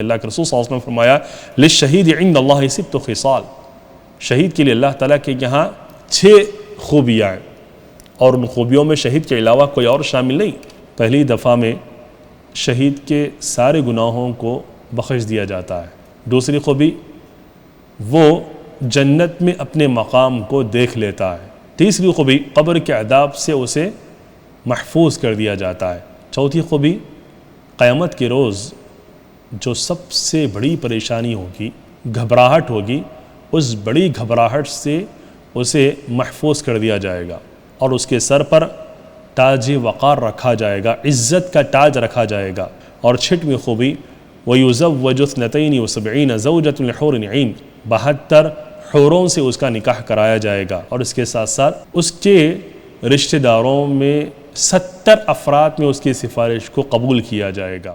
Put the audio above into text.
اللہ کے رسول صلی اللہ علیہ وسلم نے فرمایا للشہید عند اللہ ست خصال، شہید کے لیے اللہ تعالیٰ کے یہاں 6 خوبیاں ہیں، اور ان خوبیوں میں شہید کے علاوہ کوئی اور شامل نہیں۔ پہلی دفعہ میں شہید کے سارے گناہوں کو بخش دیا جاتا ہے۔ دوسری خوبی، وہ جنت میں اپنے مقام کو دیکھ لیتا ہے۔ تیسری خوبی، قبر کے عذاب سے اسے محفوظ کر دیا جاتا ہے۔ چوتھی خوبی، قیامت کے روز جو سب سے بڑی پریشانی ہوگی، گھبراہٹ ہوگی، اس بڑی گھبراہٹ سے اسے محفوظ کر دیا جائے گا اور اس کے سر پر تاج وقار رکھا جائے گا، عزت کا تاج رکھا جائے گا۔ اور 6ویں خوبی، وَيُزَوَّجُ 72 زَوْجَةٌ لِحُورٍ عِينٍ، 72 حوروں سے اس کا نکاح کرایا جائے گا، اور اس کے ساتھ ساتھ اس کے رشتہ داروں میں 70 افراد میں اس کی سفارش کو قبول کیا جائے گا۔